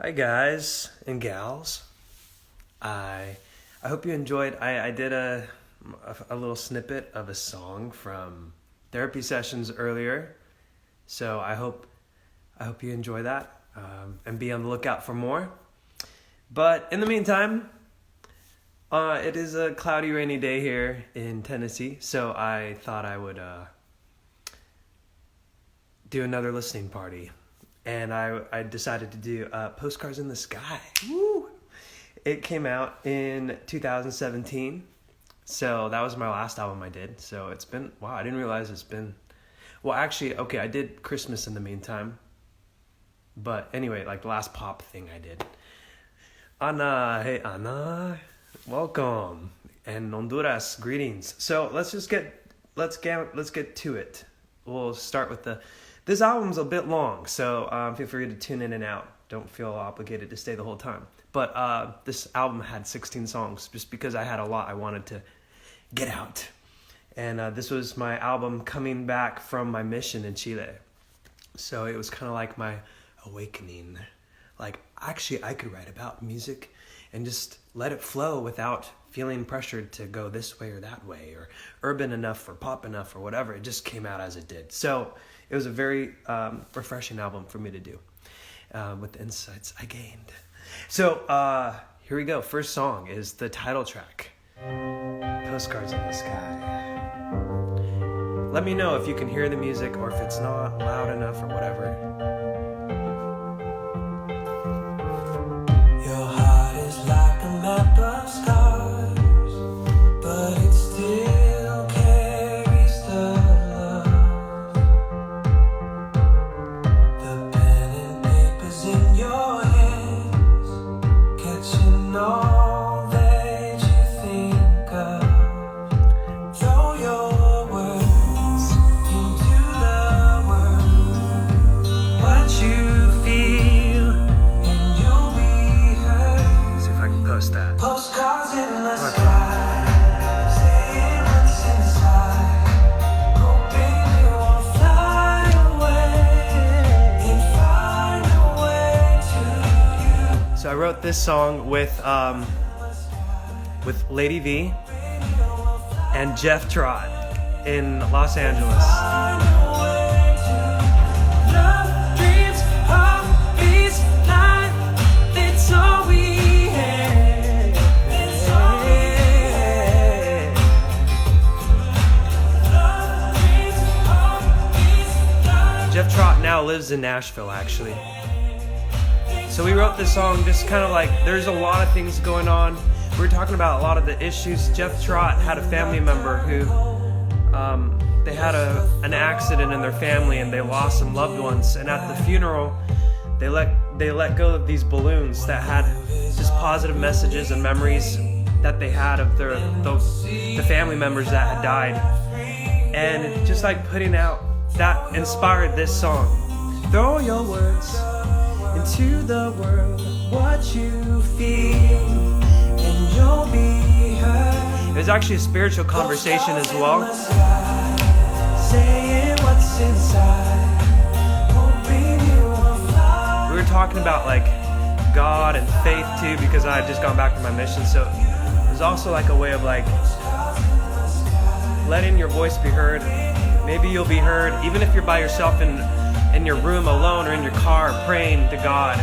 Hi guys and gals. I hope you enjoyed. I did a little snippet of a song from therapy sessions earlier, so I hope you enjoy that and be on the lookout for more. But in the meantime, it is a cloudy, rainy day here in Tennessee, so I thought I would do another listening party. And I decided to do Postcards in the Sky. Woo! It came out in 2017. So that was my last album I did. So it's been, wow, I didn't realize it's been, well, actually, okay, I did Christmas in the meantime. But anyway, like the last pop thing I did. Ana, hey Ana, welcome. And Honduras, greetings. So let's get to it. We'll start with this album's a bit long, so feel free to tune in and out. Don't feel obligated to stay the whole time. But this album had 16 songs just because I had a lot I wanted to get out. And this was my album coming back from my mission in Chile. So it was kind of like my awakening. Like, actually, I could write about music and just let it flow without feeling pressured to go this way or that way, or urban enough or pop enough or whatever. It just came out as it did. So it was a very refreshing album for me to do with the insights I gained. So here we go. First song is the title track, Postcards in the Sky. Let me know if you can hear the music or if it's not loud enough or whatever. Your heart is like a map of stars, but it still carries the love. The pen and paper's in your hands, catching all that you think of. Throw your words into the world, what you feel, and you'll be heard. See if I can post that. Postcards in the sky, saying what's inside, hoping you won't fly away and find a way to you. So I wrote this song with Lady V and Jeff Trott in Los Angeles. Find a way to love, dreams, heartbeats, life. It's all we have. It's all we have. Love, dreams, heartbeats, life. Jeff Trott now lives in Nashville, actually. So we wrote this song just kind of like, there's a lot of things going on. We were talking about a lot of the issues. Jeff Trott had a family member who, they had an accident in their family and they lost some loved ones. And at the funeral, they let go of these balloons that had just positive messages and memories that they had of the family members that had died. And just like putting out, that inspired this song. Throw your words into the world, what you feel, and you'll be heard. It was actually a spiritual conversation as well. Saying what's inside, hoping you won't fly. We were talking about like God and faith too, because I had just gone back to my mission. So it was also like a way of like letting your voice be heard. Maybe you'll be heard even if you're by yourself in your room alone or in your car praying to God,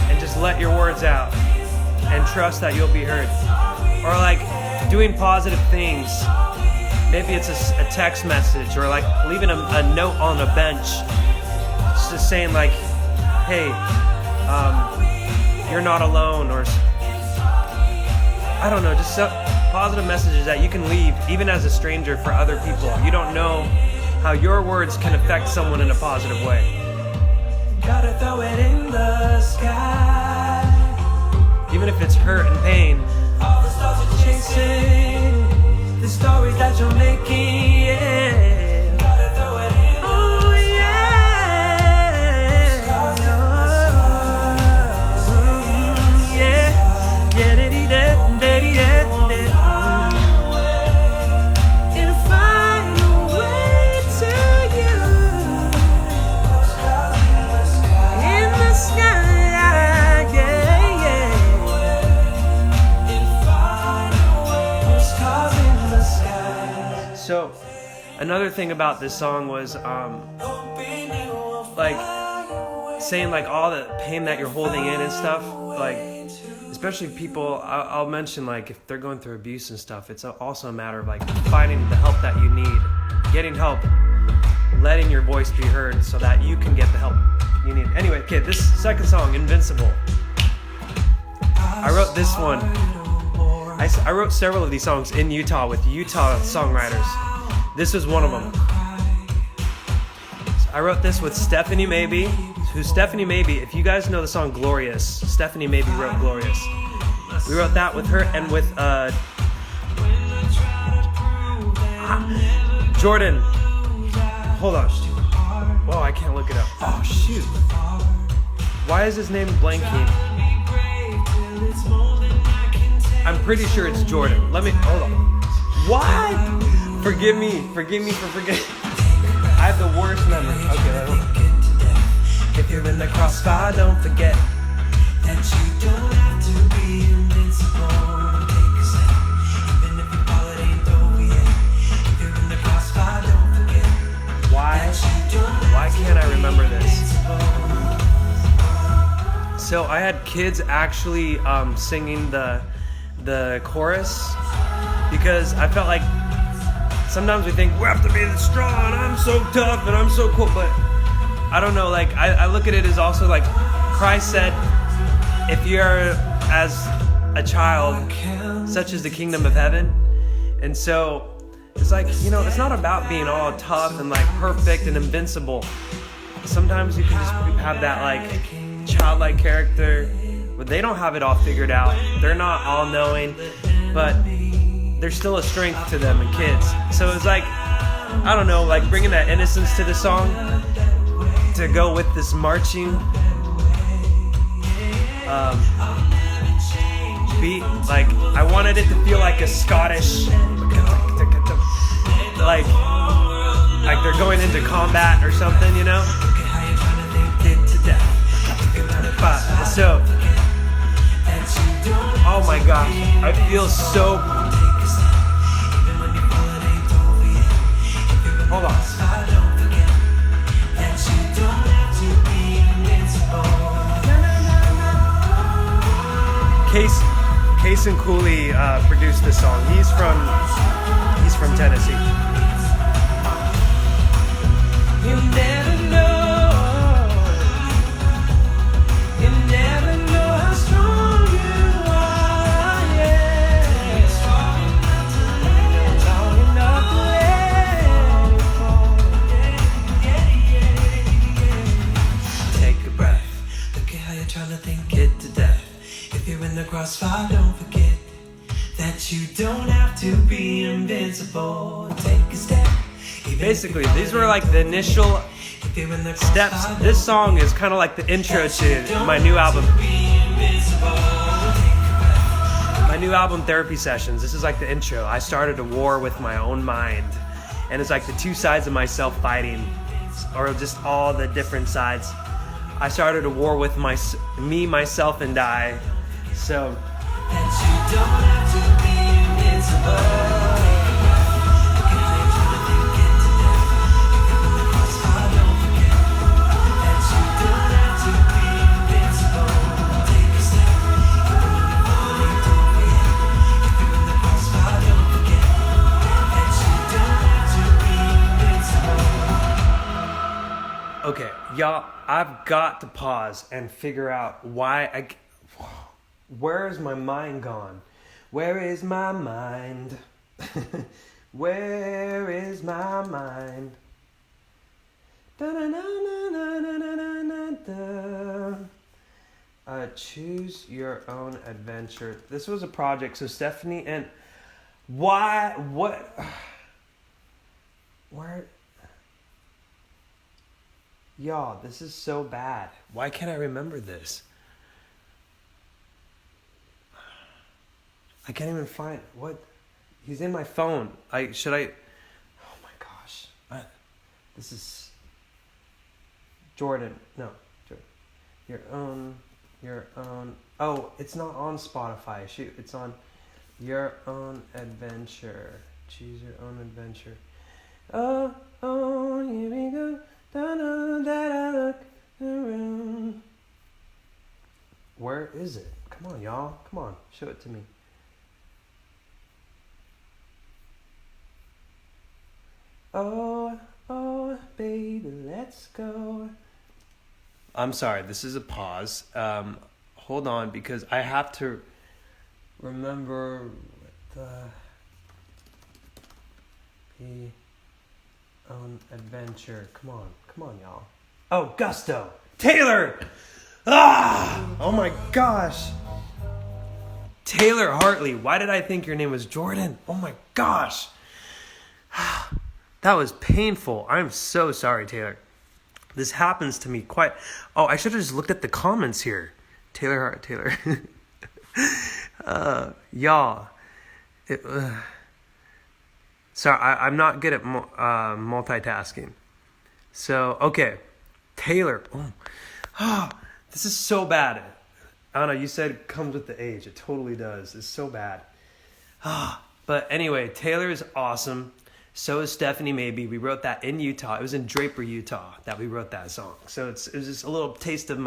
and just let your words out and trust that you'll be heard. Or like doing positive things. Maybe it's a text message, or like leaving a note on a bench just saying like, hey, you're not alone, or I don't know, just positive messages that you can leave even as a stranger for other people. You don't know how your words can affect someone in a positive way. Gotta throw it in the sky. Even if it's hurt and pain. All the stars are chasing the stories that you're making. Yeah. Gotta throw it in. Oh yeah. Yeah. Yeah. Daddy, daddy, daddy, daddy. And find a way to you. In the sky. Another thing about this song was like saying like all the pain that you're holding in and stuff, like especially people, I'll mention like if they're going through abuse and stuff, it's also a matter of like finding the help that you need, getting help, letting your voice be heard so that you can get the help you need. Anyway, kid, this second song, Invincible, I wrote this one. I wrote several of these songs in Utah with Utah songwriters. This was one of them. I wrote this with Stephanie Maybe, Stephanie Maybe, if you guys know the song Glorious, Stephanie Maybe wrote Glorious. We wrote that with her and with Jordan. Hold on. Whoa, I can't look it up. Oh, shoot. Why is his name blanking? I'm pretty sure it's Jordan. Hold on. What? Forgive me for forgetting. I have the worst memory. Okay, if you're in the crossfire, don't forget that you don't have to be invincible. Take a step, even if you fall, it ain't over yet. If you're in the crossfire, don't forget. Why can't I remember this? So I had kids actually singing the chorus because I felt like sometimes we think we have to be strong and I'm so tough and I'm so cool, but I don't know, like I look at it as also like Christ said, if you're as a child, such is the kingdom of heaven. And so it's like, you know, it's not about being all tough and like perfect and invincible. Sometimes you can just have that like childlike character where they don't have it all figured out. They're not all knowing, but there's still a strength to them and kids. So it's like, I don't know, like bringing that innocence to the song to go with this marching beat. Like I wanted it to feel like a Scottish, like they're going into combat or something, you know. So, oh my gosh, I feel so. Hold on. Case and Cooley produced this song. He's from Tennessee. You never know how strong you are. Yeah, strong enough to let it fall. Take a breath. Look at how you're trying to think it to death. If you're in the crossfire, don't forget that you don't have to be invincible. Take a step. Basically, these were like the initial steps. This song is kind of like the intro to my new album. My new album, Therapy Sessions. This is like the intro. I started a war with my own mind. And it's like the two sides of myself fighting, or just all the different sides. I started a war with me, myself, and I. So okay, y'all, I've got to pause and figure out why where is my mind gone? Where is my mind? Where is my mind? Choose your own adventure. This was a project. So Stephanie and where? Y'all, this is so bad. Why can't I remember this? I can't even find what. He's in my phone. Oh my gosh. This is Jordan. No, Jordan. Your own. Oh, it's not on Spotify. Shoot, it's on Your Own Adventure. Choose your own adventure. Oh, oh, here we go. Don't know that I look around. Where is it? Come on, y'all. Come on, show it to me. Oh, oh, baby, let's go. I'm sorry, this is a pause. Hold on, because I have to remember be on adventure. Come on, y'all. Oh, Gusto, Taylor. Oh my gosh, Taylor Hartley. Why did I think your name was Jordan? Oh my gosh, that was painful. I'm so sorry, Taylor. This happens to me quite. Oh, I should have just looked at the comments here. Taylor. Y'all. Sorry, I'm not good at multitasking. So, okay. Taylor. Oh, this is so bad. I don't know, you said it comes with the age. It totally does. It's so bad. But anyway, Taylor is awesome. So is Stephanie Maybe. We wrote that in Utah. It was in Draper, Utah that we wrote that song. So it was just a little taste of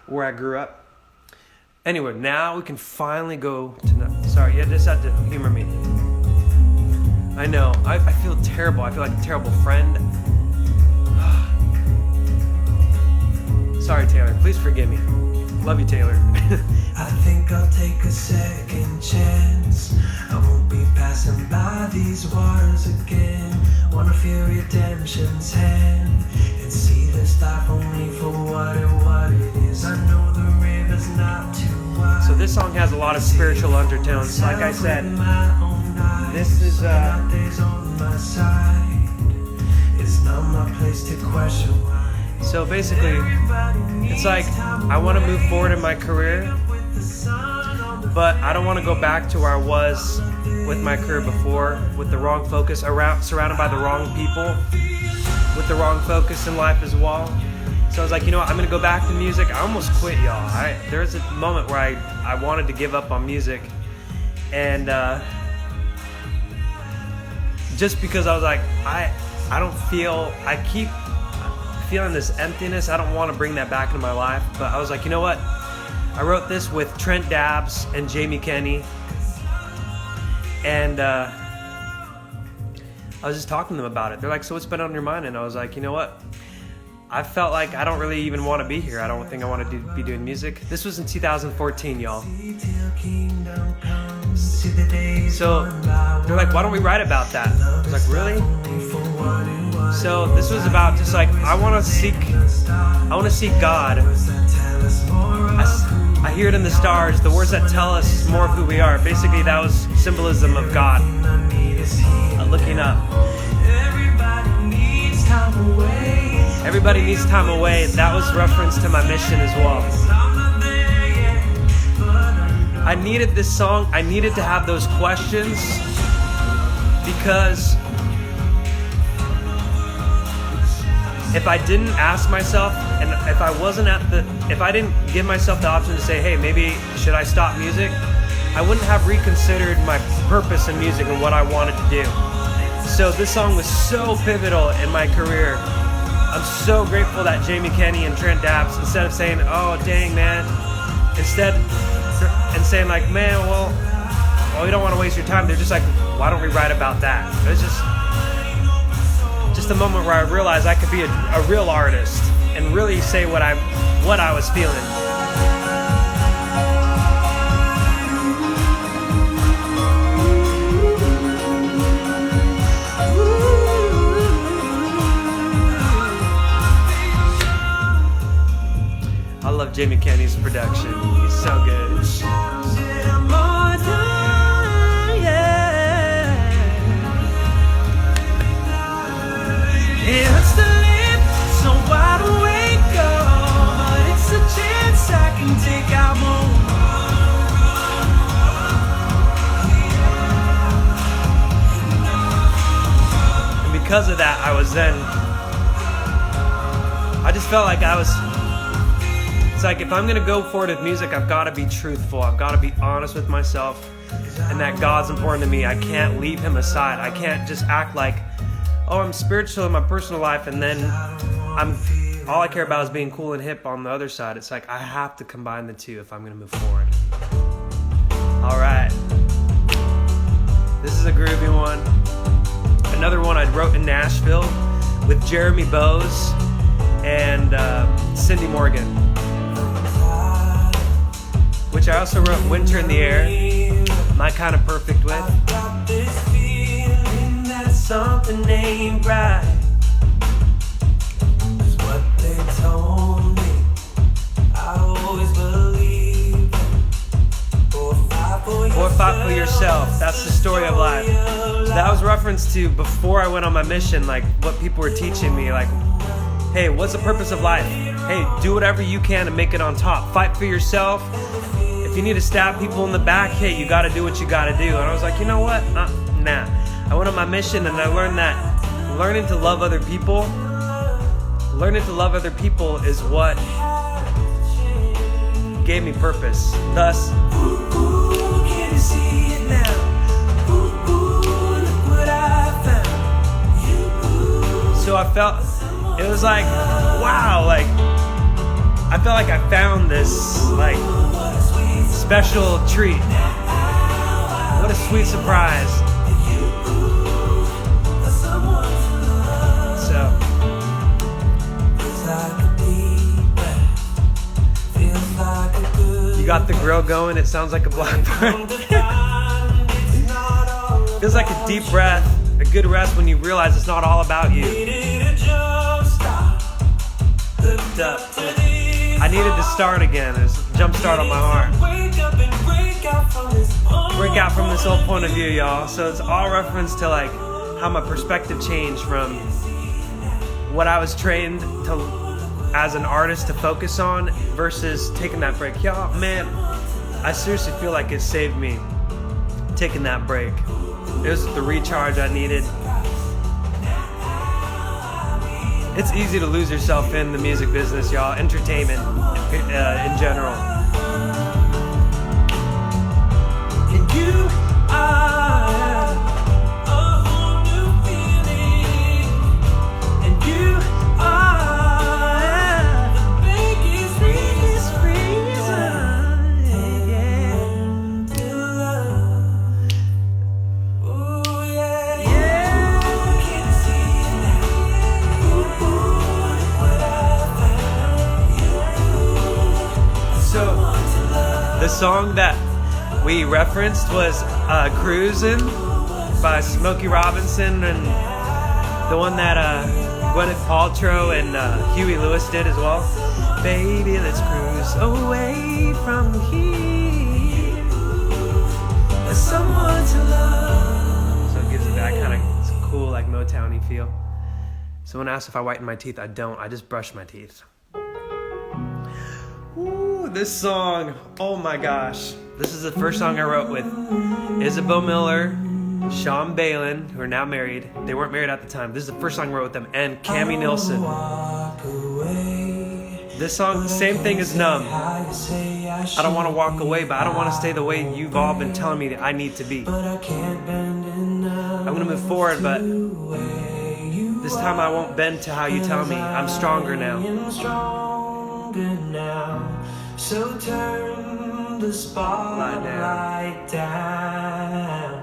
where I grew up. Anyway, now we can finally go to... Sorry, you just had to humor me. I know. I feel terrible. I feel like a terrible friend. Sorry, Taylor. Please forgive me. Love you, Taylor. I think I'll take a second chance. I won't be passing by these waters again. Wanna feel redemption's hand and see this life only for what it is. I know the river's not too wide. So this song has a lot of spiritual undertones. Like I said, this is on my side. It's not my place to question why. So basically, it's like I want to move forward in my career, but I don't want to go back to where I was with my career before, with the wrong focus, surrounded by the wrong people, with the wrong focus in life as well. So I was like, you know what, I'm going to go back to music. I almost quit, y'all. There was a moment where I wanted to give up on music, and just because I was like, I keep feeling this emptiness. I don't want to bring that back into my life. But I was like, you know what? I wrote this with Trent Dabbs and Jamie Kenny. And I was just talking to them about it. They're like, so what's been on your mind? And I was like, you know what? I felt like I don't really even want to be here. I don't think I want to be doing music. This was in 2014, y'all. So they're like, why don't we write about that? I was like, really? So this was about just like, I want to seek God. I hear it in the stars, the words that tell us more of who we are. Basically, that was symbolism of God. Looking up. Everybody needs time away. That was reference to my mission as well. I needed this song. I needed to have those questions because if I didn't ask myself, and if I didn't give myself the option to say, hey, maybe should I stop music, I wouldn't have reconsidered my purpose in music and what I wanted to do. So this song was so pivotal in my career. I'm so grateful that Jamie Kenny and Trent Dabbs, instead of saying, oh, dang, man, and saying like, man, well, we don't want to waste your time, they're just like, why don't we write about that? It was just a moment where I realized I could be a real artist and really say what I was feeling. I love Jamie Kenny's production. He's so good. It's the live, so wide awake, but it's a chance I can take out more. And because of that, I just felt like it's like if I'm going to go forward with music, I've got to be truthful. I've got to be honest with myself, and that God's important to me. I can't leave him aside. I can't just act like oh, I'm spiritual in my personal life, and then all I care about is being cool and hip on the other side. It's like I have to combine the two if I'm going to move forward. All right. This is a groovy one. Another one I wrote in Nashville with Jeremy Bowes and Cindy Morgan, which I also wrote Winter in the Air, my kind of perfect with. I've got this feeling that something ain't right. 'Cause what they told me, I always believed. 4 or 5 for yourself. That's the story of life. That was reference to before I went on my mission, like what people were teaching me, like, hey, what's the purpose of life? Hey, do whatever you can to make it on top. Fight for yourself. If you need to stab people in the back, hey, you got to do what you got to do. And I was like, you know what? Nah. I went on my mission and I learned that learning to love other people is what gave me purpose. Thus, can you see it now? Look what I found. so I felt, it was like, wow, like, I felt like I found this, like, special treat. What a sweet surprise. So, you got the grill going, it sounds like a blackbird. Feels like a deep breath, a good rest when you realize it's not all about you. I needed to start again. There's a jump start on my heart. Break out from this old point of view, y'all. So it's all reference to like how my perspective changed from what I was trained to as an artist to focus on versus taking that break. Y'all, man, I seriously feel like it saved me taking that break. It was the recharge I needed. It's easy to lose yourself in the music business, y'all. Entertainment in general. And you are a whole new feeling. And you are the biggest reason to love. Ooh, yeah, yeah. Can you see it now? Ooh, what I found. So, the song that we referenced was Cruisin' by Smokey Robinson, and the one that Gwyneth Paltrow and Huey Lewis did as well. Baby, let's cruise away from here. There's someone to love. So it gives it that kind of cool, like Motown-y feel. Someone asked if I whiten my teeth. I don't. I just brush my teeth. Ooh, this song. Oh my gosh. This is the first song I wrote with Isabel Miller, Sean Balin, who are now married. They weren't married at the time. This is the first song I wrote with them. And Cammie Nielsen. This song, same thing as Numb. I don't want to walk away, but I don't want to stay the way you've all been telling me that I need to be. I'm going to move forward, but this time I won't bend to how you tell me. I'm stronger now. So turn the spotlight down.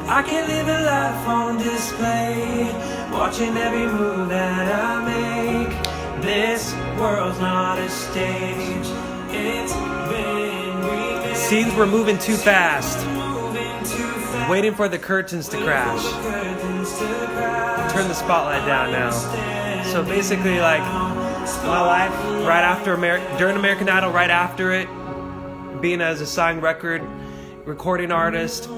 I can live a life on display, watching every move that I make. This world's not a stage. It's been remade. Scenes were moving too fast. Moving too fast. Waiting for the curtains to crash. Turn the spotlight down now. So basically, like, my life right after during American Idol, right after it, being as a signed record recording artist,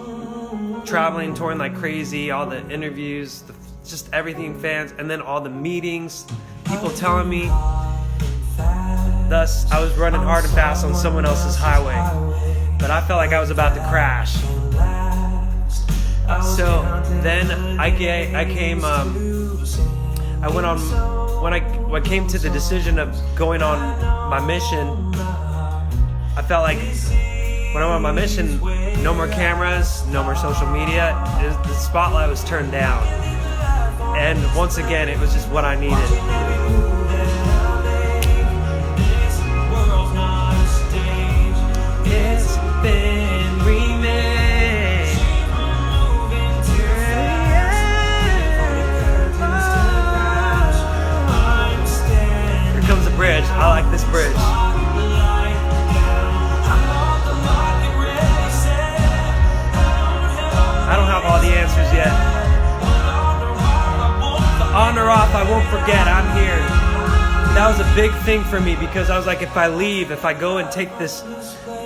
traveling, touring like crazy, all the interviews, just everything, fans, and then all the meetings, people telling me. Thus, I was running hard and fast on someone else's highway, but I felt like I was about to crash. So then I went on. When I came to the decision of going on my mission, I felt like when I went on my mission, no more cameras, no more social media. The spotlight was turned down. And once again, it was just what I needed. It's been remade. Here comes the bridge. I like this bridge. I don't have all the answers yet. The on or off, I won't forget, I'm here. That was a big thing for me because I was like, if I leave, if I go and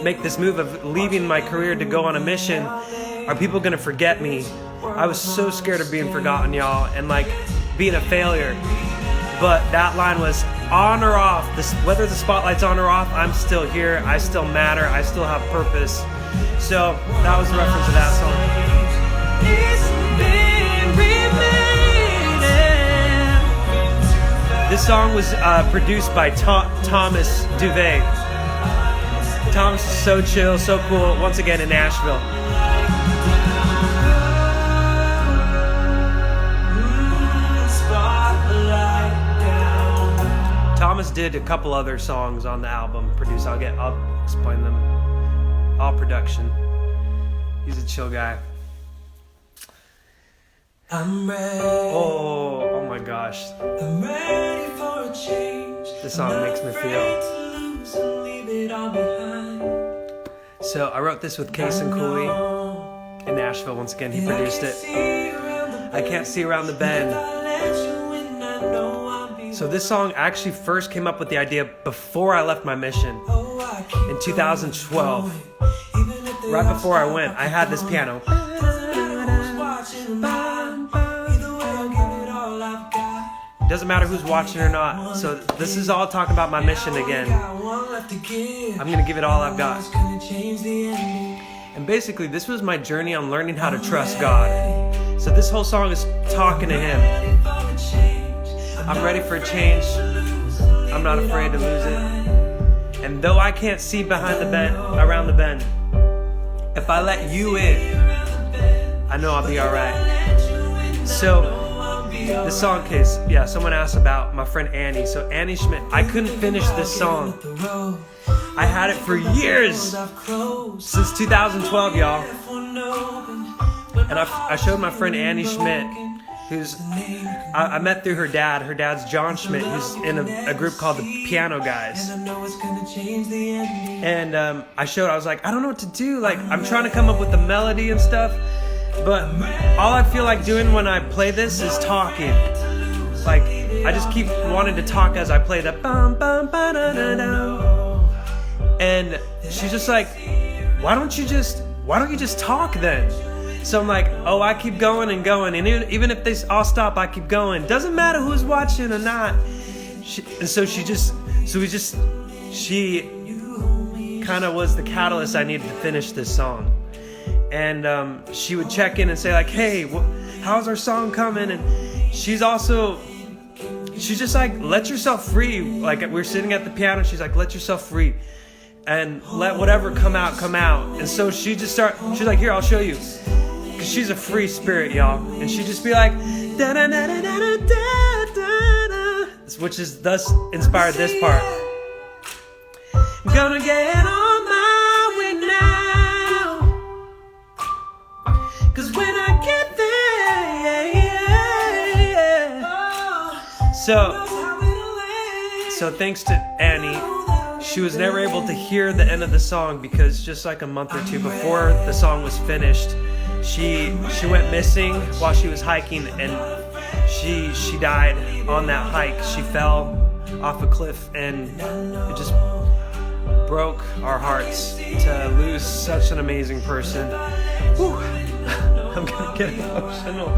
make this move of leaving my career to go on a mission, are people gonna forget me? I was so scared of being forgotten, y'all, and like being a failure. But that line was on or off. Whether the spotlight's on or off, I'm still here. I still matter. I still have purpose. So that was the reference to that song. It's been remade. This song was produced by Thomas Duvet. Thomas is so chill, so cool. Once again in Nashville. Thomas did a couple other songs on the album produced. I'll explain them. All production. He's a chill guy. I'm ready. Oh my gosh. I'm ready for a change. This song makes me feel. So I wrote this with Case and Cooley in Nashville. Once again, he produced it. I can't see around the bend. So this song actually first came up with the idea before I left my mission in 2012. Right before I went, I had this piano. Doesn't matter who's watching or not. So this is all talking about my mission again. I'm gonna give it all I've got. And basically, this was my journey on learning how to trust God. So this whole song is talking to Him. I'm ready for a change. I'm not afraid to lose it. And though I can't see behind the bend, around the bend, if I let you in, I know I'll be alright. So this song case, someone asked about my friend Annie. So Annie Schmidt, I couldn't finish this song. I had it for years, since 2012, y'all. And I showed my friend Annie Schmidt, who's I met through her dad. Her dad's John Schmidt, who's in a group called the Piano Guys. And I was like, I don't know what to do. Like, I'm trying to come up with the melody and stuff, but all I feel like doing when I play this is talking. Like, I just keep wanting to talk as I play the bum bum ba da da da. And she's just like, why don't you just talk then? So I'm like, I keep going and going, and even if they all stop, I keep going. Doesn't matter who's watching or not. She kind of was the catalyst I needed to finish this song. And she would check in and say like, hey, how's our song coming? And she's just like, let yourself free. Like, we're sitting at the piano, she's like, let yourself free. And let whatever come out. And so she's like, here, I'll show you. Cause she's a free spirit, y'all. And she'd just be like, da da da da da da da da, which is thus inspired this part. I'm gonna get on my way now. Cause when I get there, so thanks to Annie, she was never able to hear the end of the song because just like a month or two before the song was finished, she went missing while she was hiking, and she died on that hike. She fell off a cliff, and it just broke our hearts to lose such an amazing person. Whew. I'm gonna get emotional.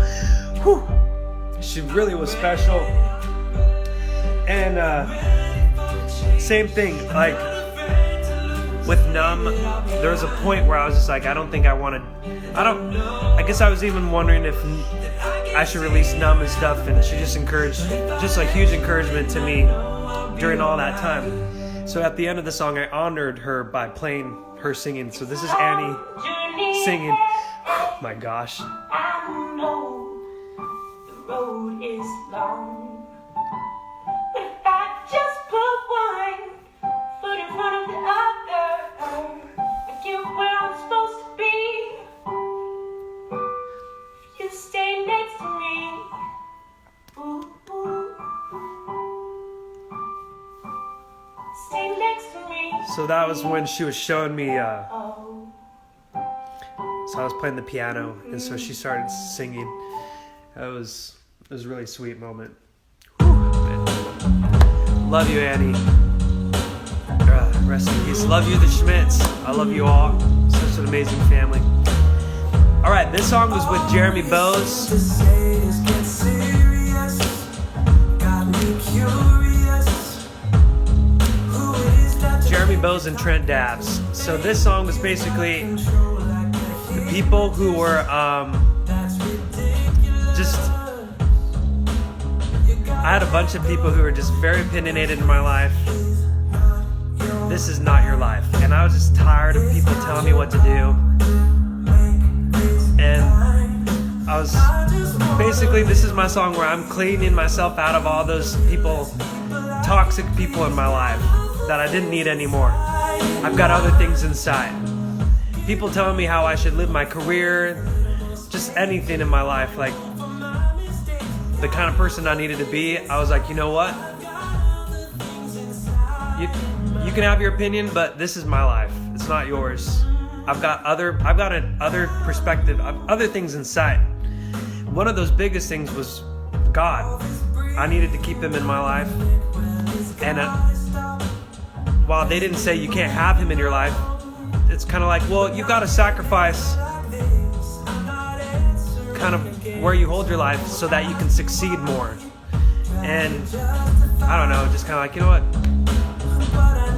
Whew. She really was special. And same thing, like with Numb, there was a point where I was just like, I guess I was even wondering if I should release Numb and stuff, and she just a huge encouragement to me during all that time. So at the end of the song, I honored her by playing her singing. So this is Annie singing. Oh my gosh. road is long. But if I just put one foot in front of the other, I get where I'm supposed to be. If you stay next to me, ooh, ooh. Stay next to me. So that was when she was showing me, Oh. so I was playing the piano, and so she started singing. It was a really sweet moment. Love you, Annie. Rest in peace. Love you, the Schmitz. I love you all. Such an amazing family. All right, this song was with Jeremy Bowes. Jeremy Bowes and Trent Dabbs. So this song was basically the people who were I had a bunch of people who were just very opinionated in my life. This is not your life. And I was just tired of people telling me what to do. And I was basically, this is my song where I'm cleaning myself out of all those people, toxic people in my life that I didn't need anymore. I've got other things inside. People telling me how I should live my career, just anything in my life, like the kind of person I needed to be. I was like, you know what? You can have your opinion, but this is my life. It's not yours. I've got an other perspective, other things inside. One of those biggest things was God. I needed to keep him in my life. And while they didn't say you can't have him in your life, it's kind of like, well, you've got to sacrifice kind of where you hold your life so that you can succeed more. And I don't know, just kind of like, you know what?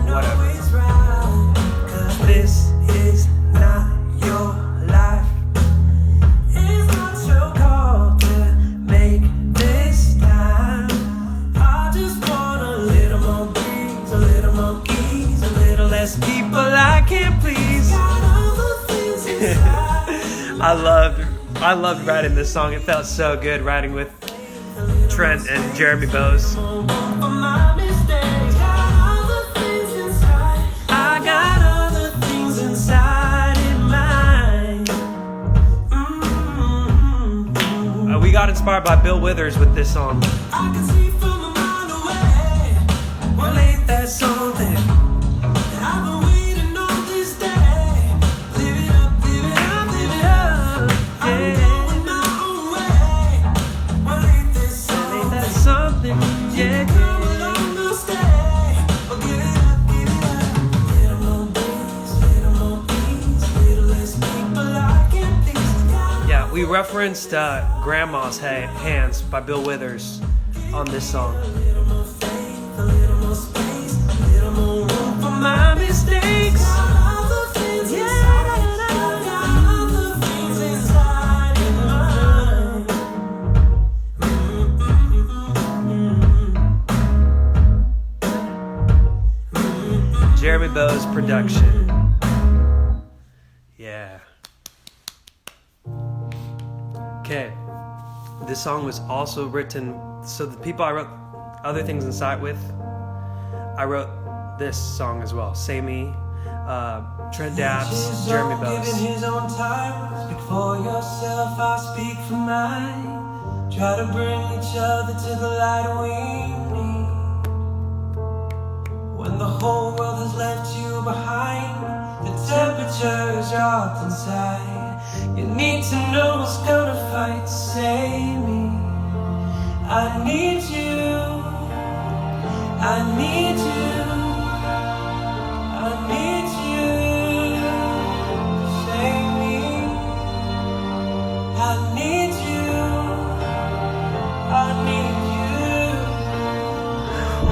Whatever. This is not your life. It's not your call to make this time. I just want a little more breeze, a little more ease, a little less people I can't please. I loved writing this song. It felt so good writing with Trent and Jeremy Bowes. I got other things inside in mind. We got inspired by Bill Withers with this song. I can see from a mile away. Well, ain't that something? I've been waiting on this day. Live it up, live it up, live it up. I'm going my own way. Well, ain't this something? Ain't that something? Yeah. Come along, we'll stay. Oh, give it up, give it up. Little more breeze, little more ease, little less people I can think. Yeah, we referenced Grandma's Hands by Bill Withers on this song. A little more faith, a little more space, a little more room for my mistakes. Jeremy Bowes production. Yeah. Okay. This song was also written, so the people I wrote Other Things Inside with, I wrote this song as well. Sammy, Trent Dabbs, Jeremy Bowes. His own time. Speak for yourself, I speak for mine. Try to bring each other to the light we need. When the whole world has left you behind, the temperature has dropped inside. You need to know what's gonna fight to save me. I need you. I need you. I need you to save me. I need you. I need you.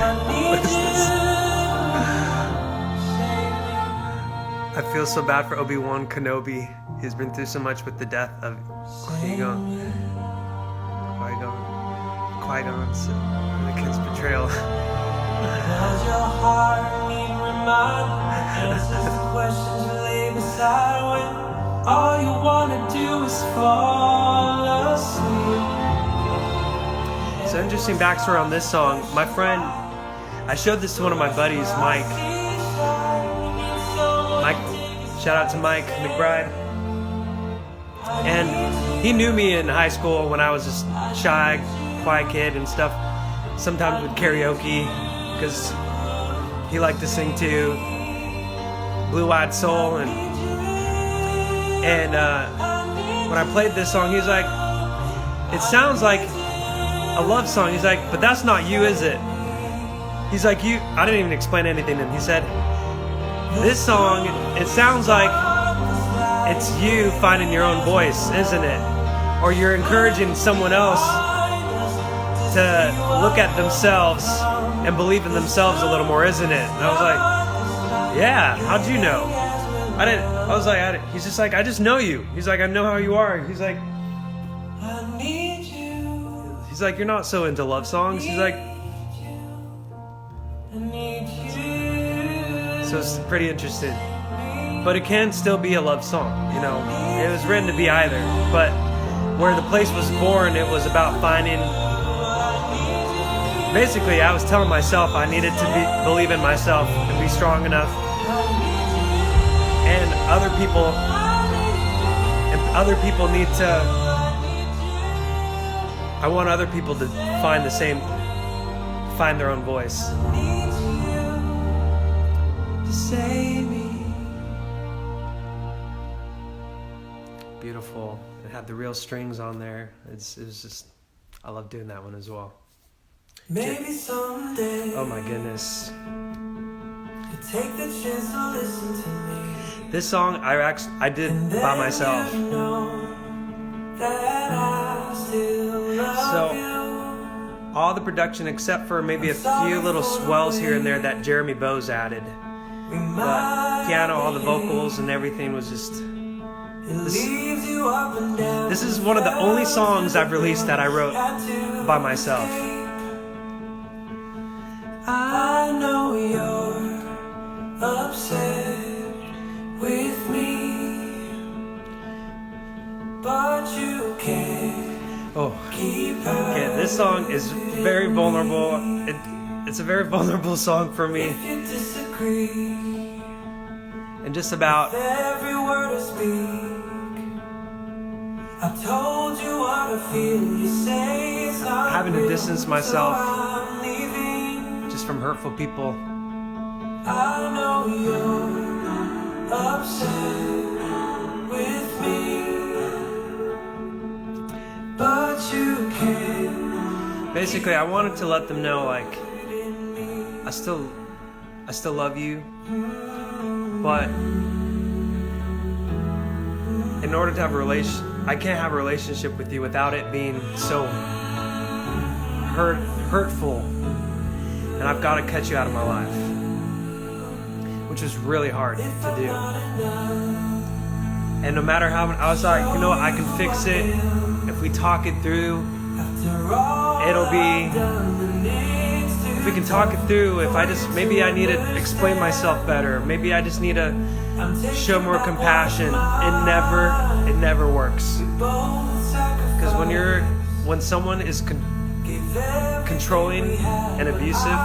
I need you. I feel so bad for Obi-Wan Kenobi. He's been through so much with the death of Qui-Gon. Anakin's betrayal. Does your heart need reminding? Answers the questions you lay beside when all you wanna do is fall asleep. So interesting backstory on this song. My friend, I showed this to one of my buddies, Mike. Shout out to Mike McBride. And he knew me in high school when I was just shy, quiet kid and stuff. Sometimes with karaoke, because he liked to sing too. Blue-Eyed Soul. And when I played this song, he was like, it sounds like a love song. He's like, but that's not you, is it? He's like, I didn't even explain anything to him. He said, this song, it sounds like it's you finding your own voice, isn't it? Or you're encouraging someone else to look at themselves and believe in themselves a little more, isn't it? And I was like, yeah, how'd you know? He's just like, I just know you. He's like, I know how you are. He's like, you're not so into love songs. He's like, so it's pretty interesting. But it can still be a love song, you know. It was written to be either. But where the place was born, it was about finding... Basically, I was telling myself I needed to believe in myself and be strong enough. And other people need to... I want other people to find their own voice. Save me. Beautiful. It had the real strings on there. It was just, I love doing that one as well. Maybe someday. Oh my goodness. You take the chance to listen to me. This song I did by myself. So all the production except for maybe a few little swells here and there that Jeremy Bowes added. But piano, all the vocals and everything was just... This is one of the only songs I've released that I wrote by myself. I know you're upset with me, but you can't keep okay, this song is very vulnerable. It's a very vulnerable song for me. if you disagree. And just about Every word I speak, I told you what I feel. You say it's not having to real, distance so myself I'm leaving. just from hurtful people. I know you're upset with me, but you can't. Basically, I wanted to let them know, like, I still love you, but in order to have I can't have a relationship with you without it being so hurtful, and I've got to cut you out of my life, which was really hard to do. And no matter how, I was like, you know what, I can fix it. If we talk it through, it'll be... If we can talk it through, maybe I need to explain myself better. Maybe I just need to show more compassion. It never works. Because when someone is controlling and abusive,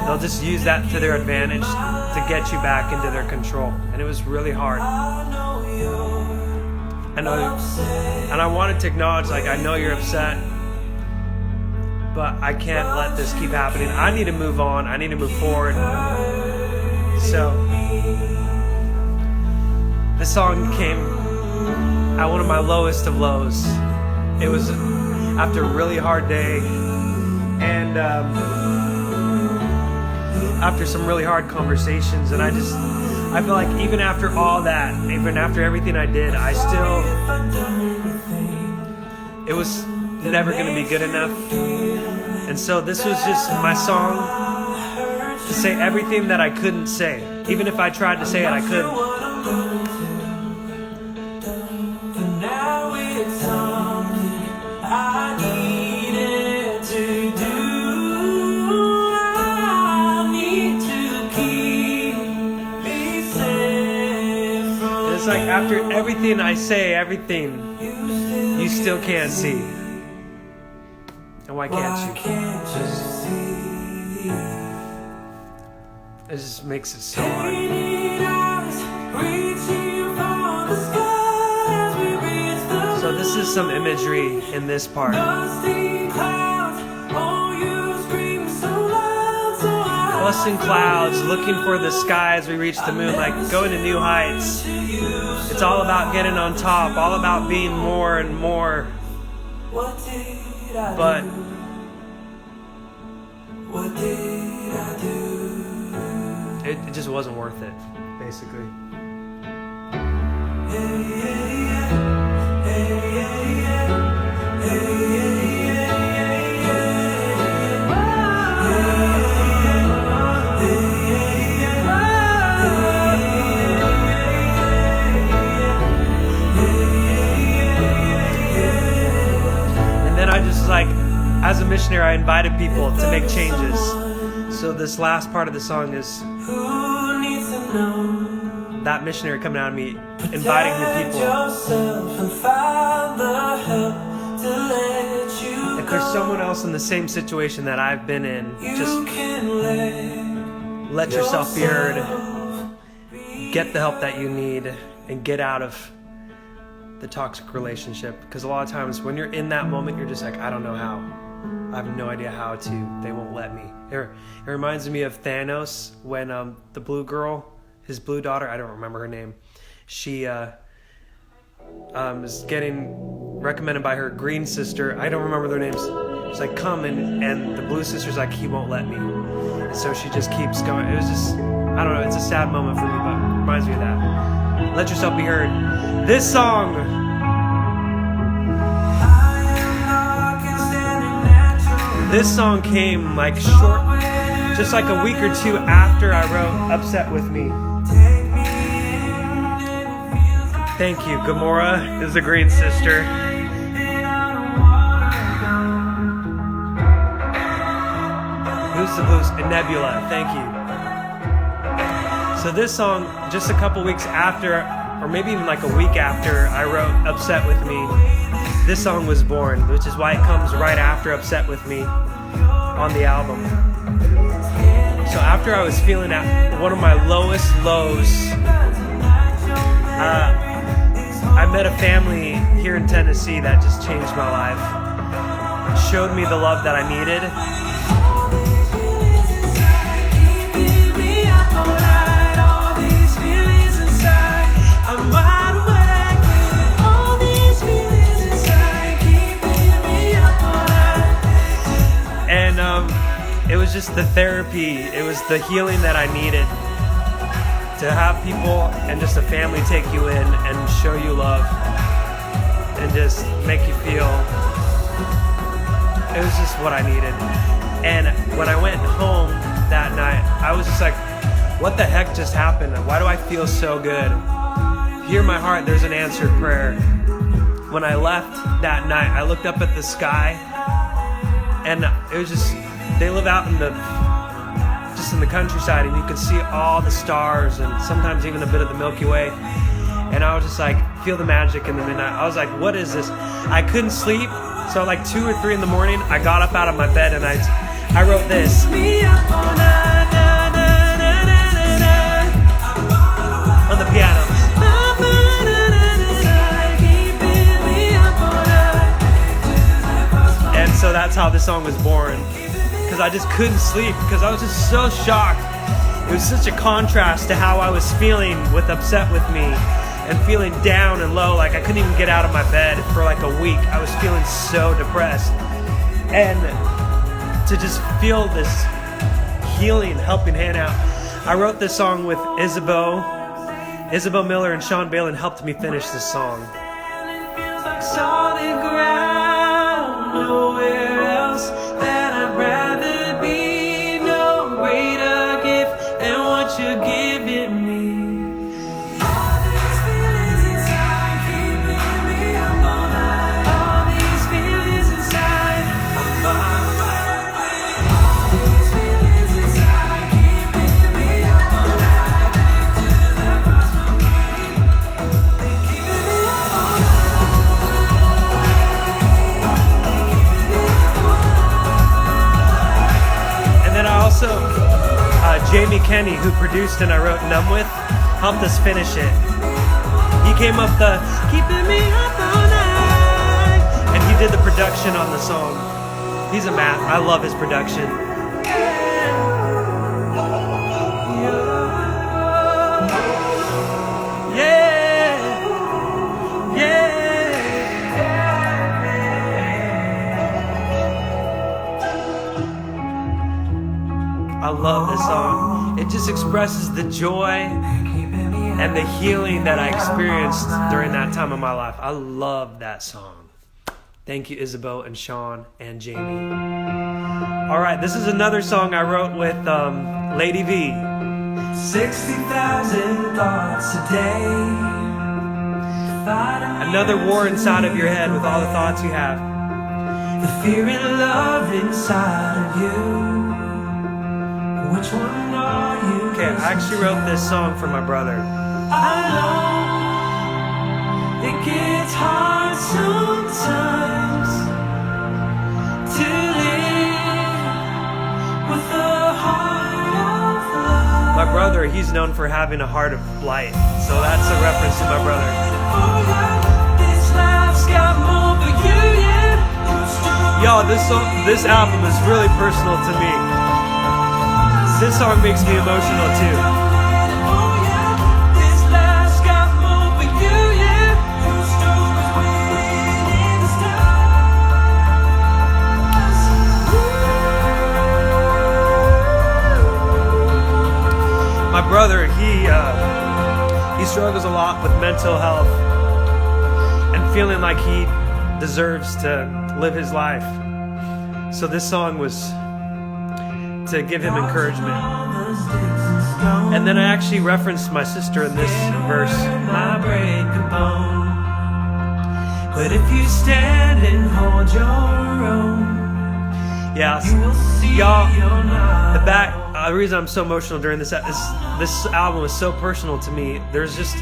they'll just use that to their advantage to get you back into their control. And it was really hard. And I wanted to acknowledge, like, I know you're upset, but I can't let this keep happening. I need to move on. I need to move forward. So this song came at one of my lowest of lows. It was after a really hard day, and after some really hard conversations, and I feel like even after all that, even after everything I did, it was never going to be good enough. And so this was just my song to say everything that I couldn't say. Even if I tried to say it, I couldn't. It's like after everything I say, everything, you still can't see. And why can't you? see? It just makes it so hard. So this is some imagery in this part. Dust in clouds, looking for the sky as we reach the moon, like going to new heights. It's all about getting on top, all about being more and more. But what did I do? It just wasn't worth it, basically. As a missionary, I invited people to make changes. So this last part of the song is that missionary coming out of me, inviting the people. If there's someone else in the same situation that I've been in, just let yourself be heard. Get the help that you need and get out of the toxic relationship. Because a lot of times when you're in that moment, you're just like, I don't know how. I have no idea how to. They won't let me. It reminds me of Thanos when the blue girl, his blue daughter, I don't remember her name, she is getting recommended by her green sister. I don't remember their names. She's like, come, and the blue sister's like, he won't let me. And so she just keeps going. It was just, I don't know, it's a sad moment for me, but it reminds me of that. Let yourself be heard. This song, came like short, just like a week or two after I wrote Upset With Me. Thank you. Gamora is the green sister. Who's the blue? Nebula. Thank you. So this song, just a couple weeks after, or maybe even like a week after I wrote Upset With Me, this song was born, which is why it comes right after Upset With Me on the album. So after I was feeling at one of my lowest lows, I met a family here in Tennessee that just changed my life. Showed me the love that I needed. It was just the therapy, it was the healing that I needed. To have people and just a family take you in and show you love and just make you feel, it was just what I needed. And when I went home that night, I was just like, what the heck just happened? Why do I feel so good? Hear my heart, there's an answered prayer. When I left that night, I looked up at the sky and it was just, they live out in the countryside, and you could see all the stars and sometimes even a bit of the Milky Way. And I was just like, feel the magic in the midnight. I was like, what is this? I couldn't sleep, so like 2 or 3 in the morning, I got up out of my bed and I wrote this. On the piano. And so that's how this song was born. Because I just couldn't sleep, because I was just so shocked. It was such a contrast to how I was feeling with Upset With Me and feeling down and low, like I couldn't even get out of my bed for like a week. I was feeling so depressed. And to just feel this healing, helping hand out. I wrote this song with Isabel Miller and Sean Balin helped me finish this song. Solid ground, nowhere else that I'd rather be, no greater gift than what you're giving me. All these feelings inside, keeping me up all night. All these feelings inside, I'm on my way. All these feelings inside, keeping me up all night. To the cross for me, they keeping me up all night. They keeping me up all night. Jamie Kenny, who produced and I wrote Numb With, helped us finish it. He came up the keeping me up all night, and he did the production on the song. He's a man. I love his production. I love this song. It just expresses the joy and the healing that I experienced during that time of my life. I love that song. Thank you, Isabeau and Sean and Jamie. All right, this is another song I wrote with Lady V. 60,000 thoughts a day. Another war inside of your head with all the thoughts you have. The fear and love inside of you. Which one are you? Okay, I actually wrote this song for my brother. I know it gets hard sometimes to live with a heart of love. My brother, he's known for having a heart of light, so that's a reference to my brother. This life's got more for you, yeah. Y'all, this album is really personal to me. This song makes me emotional too. My brother, he struggles a lot with mental health and feeling like he deserves to live his life. So this song was to give him encouragement. And then I actually referenced my sister in this verse. Might break a bone, but if you stand and hold your own, Yeah, you will see y'all, you're not the reason I'm so emotional during this album is so personal to me. There's just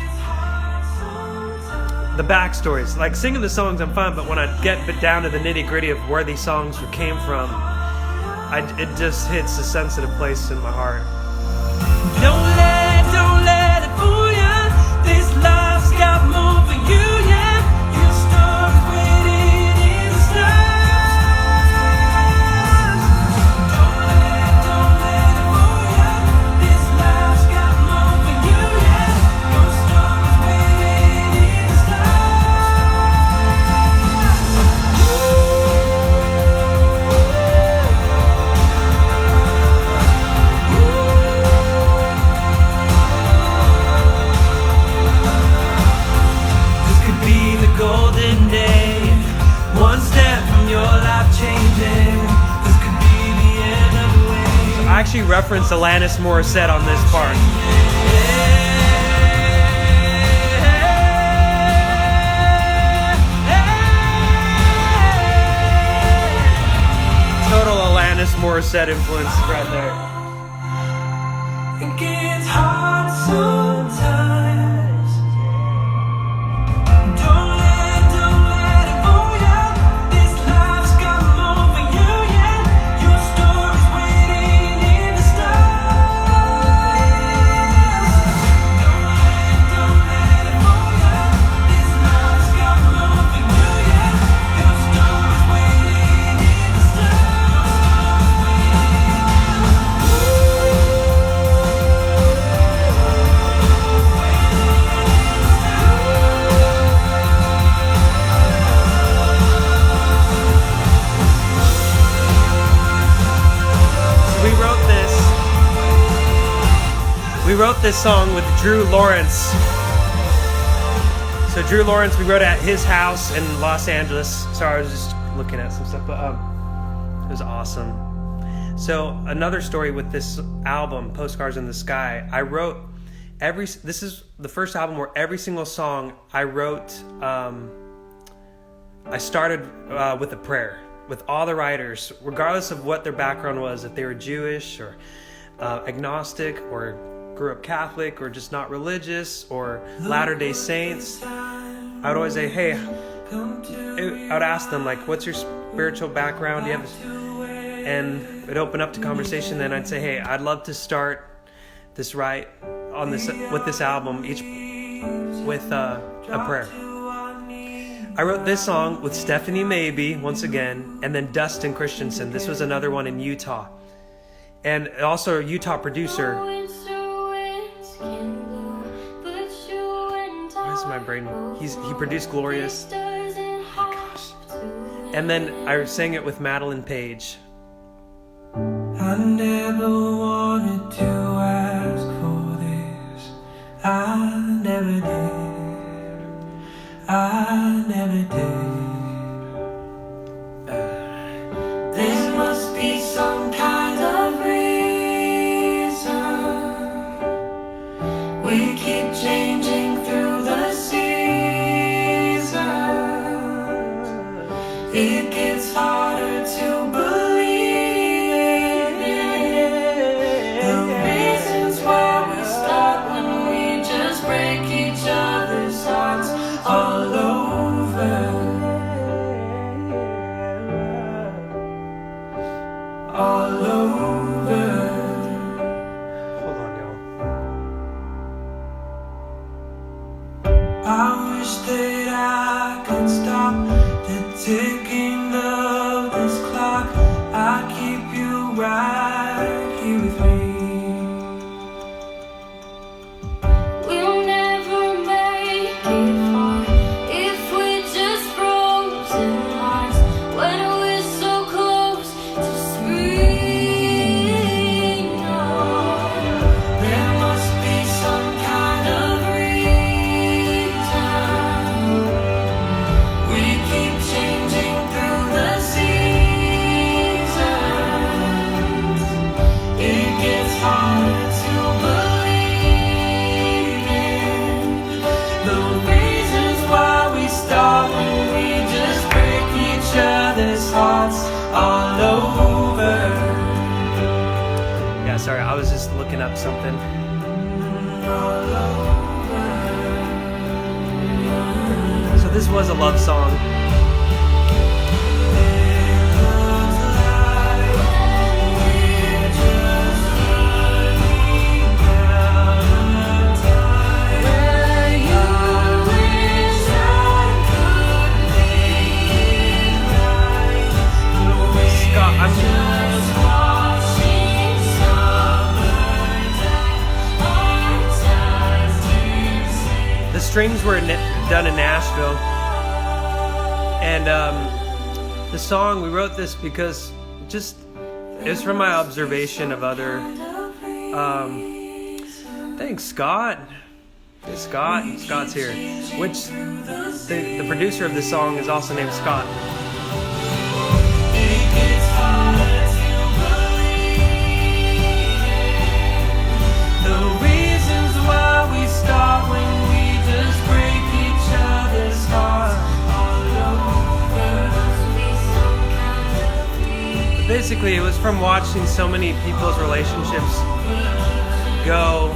the backstories. Like singing the songs, I'm fine, but when I get down to the nitty gritty of where these songs came from, it just hits a sensitive place in my heart. Don't let it fool ya. This life's got more for you, yeah. Your story's waiting in the stars. Don't let it fool ya. This life's got more for you, yeah. Your story's waiting in the golden day, one step from your life changing. This could be the end of the way. I actually referenced Alanis Morissette on this part. Total Alanis Morissette influence right there. It gets hard sometimes. We wrote this song with Drew Lawrence. So Drew Lawrence, we wrote at his house in Los Angeles. Sorry, I was just looking at some stuff, but it was awesome. So another story with this album, Postcards in the Sky, I wrote this is the first album where every single song I wrote, I started with a prayer. With all the writers, regardless of what their background was, if they were Jewish or agnostic or grew up Catholic or just not religious or Latter-day Saints, I would always say, hey, I would ask them, like, what's your spiritual background? Do you have and it'd open up to conversation. Then I'd say, hey, I'd love to start this right on this with this album, each with a prayer. I wrote this song with Stephanie Maybe once again, and then Dustin Christensen. This was another one in Utah, and also a Utah producer. Where's my brain? He produced Glorious. Oh my gosh. And then I sang it with Madeline Page. I never wanted to ask for this. I never did. I never did. There must be some kind of reason. We keep changing through the seasons. It gets harder to believe in the reasons why we stop when we just break each other's hearts all over, all over. Hold on, y'all. I wish that I could stop the ticking of this clock. I keep you right here with me. We'll never make it far if we just frozen hearts when we're so close to spring. There must be some kind of reason. We keep changing through the seasons. It gets harder to believe in the reasons why we stop when we just break each other's hearts all over. Yeah, sorry, I was just looking up something. All over. So this was a love song. The strings were done in Nashville, and the song, we wrote this because it was from my observation of other. Thanks, Scott. Hey, Scott. Scott's here. Which the producer of this song is also named Scott. The reasons why we stop when we just break each other's hearts all over. Basically, it was from watching so many people's relationships go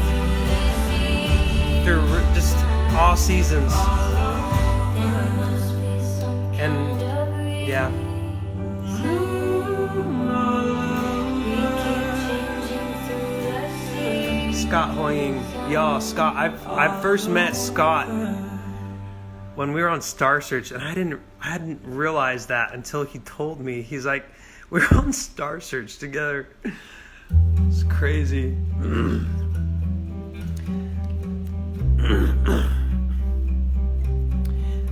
through just all seasons. And yeah. Scott Hoying. Y'all, Scott, I first met Scott when we were on Star Search, and I hadn't realized that until he told me. He's like, we're on Star Search together. It's crazy.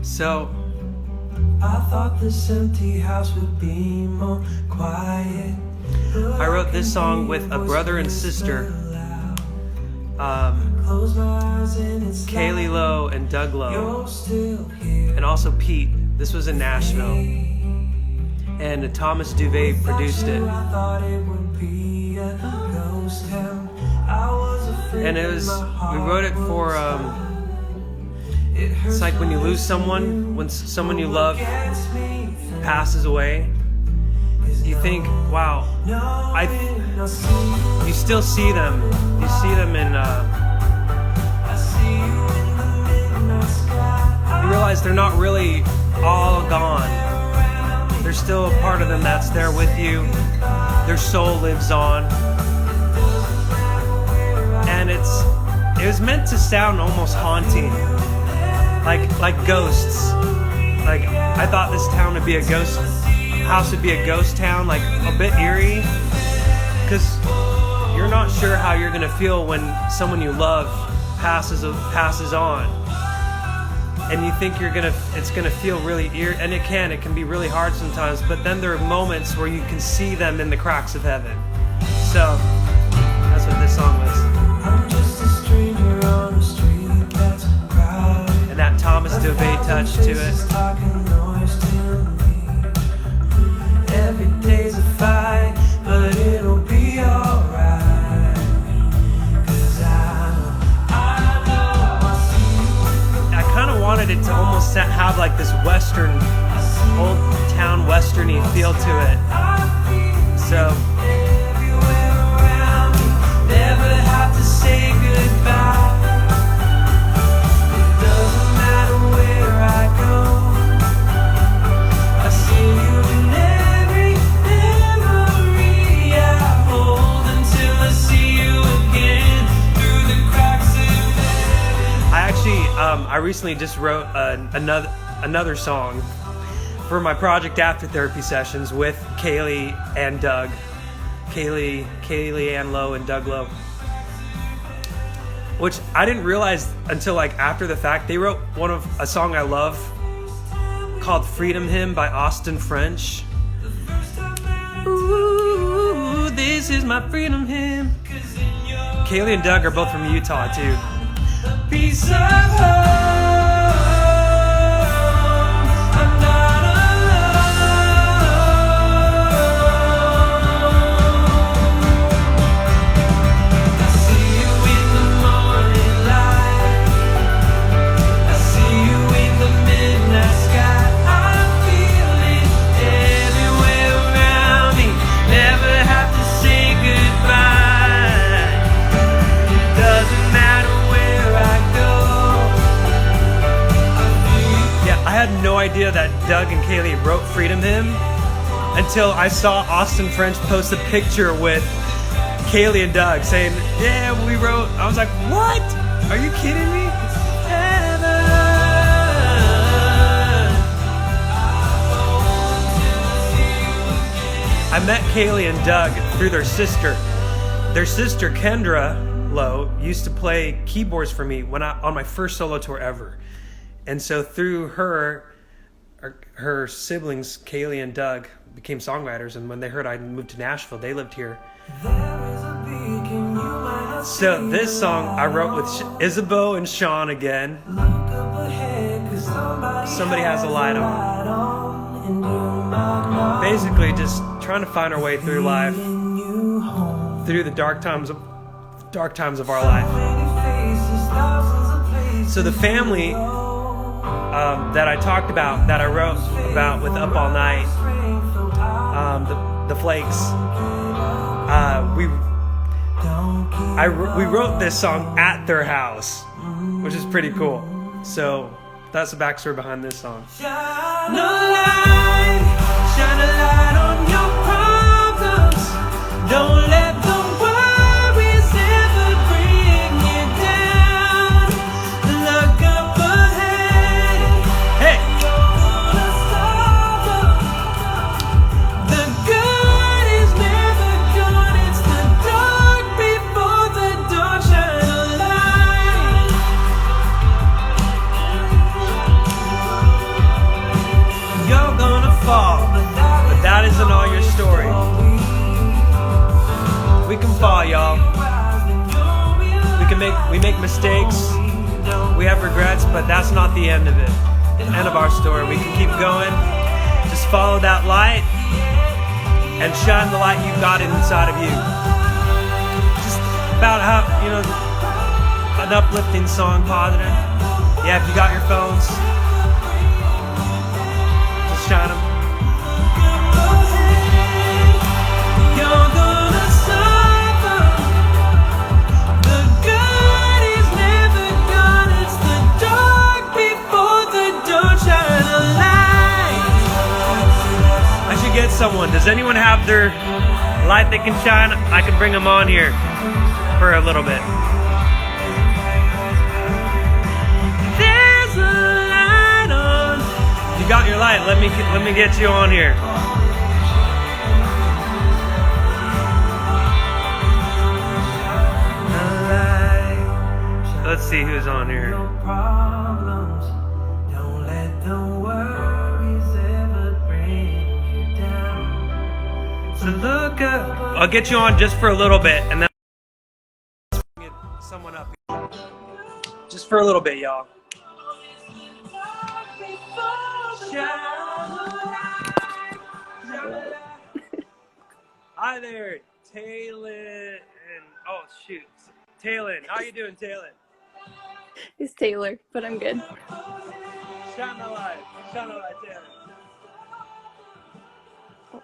So I thought this empty house would be more quiet. I wrote this song with a brother and sister, Kaylee Lowe and Doug Lowe, and also Pete. This was in Nashville, and Thomas Duvet produced it. And we wrote it for, it's like when you lose someone, when someone you love passes away, you think, wow, you still see them. You see them in, you realize they're not really all gone. There's still a part of them that's there with you. their soul lives on. And it was meant to sound almost haunting, like ghosts. Like I thought this town would be a ghost house, would be a ghost town, like a bit eerie, because you're not sure how you're gonna feel when someone you love passes on, and you think it's gonna feel really eerie, and it can be really hard sometimes. But then there are moments where you can see them in the cracks of heaven. So that's what this song was. I'm just a stranger on the street that's crowded. And that Thomas Dovey touch to it. Every day's a fight, but it'll be alright. 'Cause I know I see you. I kind of wanted it to almost have like this western, old town westerny feel to it. So Everywhere around me, never have to say goodbye. It doesn't matter where I go, I see you in every memory I hold until I see you again through the cracks of heaven. I recently just wrote another song for my project After Therapy Sessions with Kaylee and Doug. Kaylee Ann Lowe and Doug Lowe. Which I didn't realize until like after the fact. They wrote a song I love called Freedom Hymn by Austin French. Ooh, this is my freedom hymn. Kaylee and Doug are both from Utah too. Piece of home, I'm not alone. I see you in the morning light, I see you in the midnight sky. I feel it everywhere around me, never have to say goodbye. It doesn't matter where I go. Yeah, I had no idea that Doug and Kaylee wrote Freedom Hymn until I saw Austin French post a picture with Kaylee and Doug saying, yeah, we wrote. I was like, what? Are you kidding me? I met Kaylee and Doug through their sister. Their sister, Kendra Lowe, used to play keyboards for me on my first solo tour ever. And so through her siblings, Kaylee and Doug, became songwriters. And when they heard I moved to Nashville, they lived here. So this song I wrote with Isabeau and Sean again. Somebody Has a Light On. Basically just trying to find our way through life, through the dark times of our life. So the family that I talked about, that I wrote about with Up All Night, the Flakes, we wrote this song at their house, which is pretty cool. So that's the backstory behind this song. Shine a light on your problems. Don't let the worries ever bring you down. Look up ahead. Hey! The good is never gone. It's the dark before the dawn. Shine a light. You're gonna fall, but That isn't all your story. We can fall, y'all. We make mistakes. We have regrets, but that's not the end of it. The end of our story. We can keep going. Just follow that light and shine the light you've got inside of you. Just about how, an uplifting song, positive. Yeah, if you got your phones, just shine them. you're gonna suffer. The good is never gone. It's the dark before the dawn. Shine a light. I should get someone. Does anyone have their light that can shine, I can bring them on here for a little bit. There's a light on. You got your light. Let me get you on here. Let's see who's on here. No problems. Don't let the worries ever bring you down. So look up. I'll get you on just for a little bit, and then bring someone up. Just for a little bit, y'all. Hi there, Taylor. And oh shoot, Taylor. How you doing, Taylor? It's Taylor, but I'm good. Shine the light, Taylor. Oh,